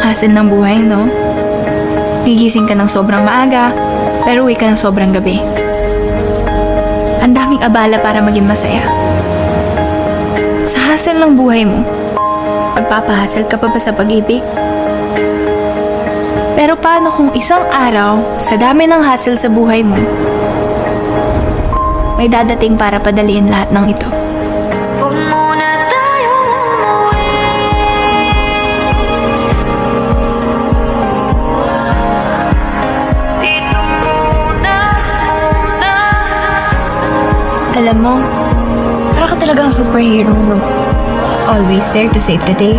Hassle ng buhay, no? Gigising ka ng sobrang maaga, pero uwi ka ng sobrang gabi. Ang daming abala para maging masaya. Sa hassle ng buhay mo, magpapahassle ka pa ba sa pag-ibig? Pero paano kung isang araw, sa dami ng hassle sa buhay mo, may dadating para padaliin lahat ng ito? Alam mo, para ka talagang superhero, bro. Always there to save the day.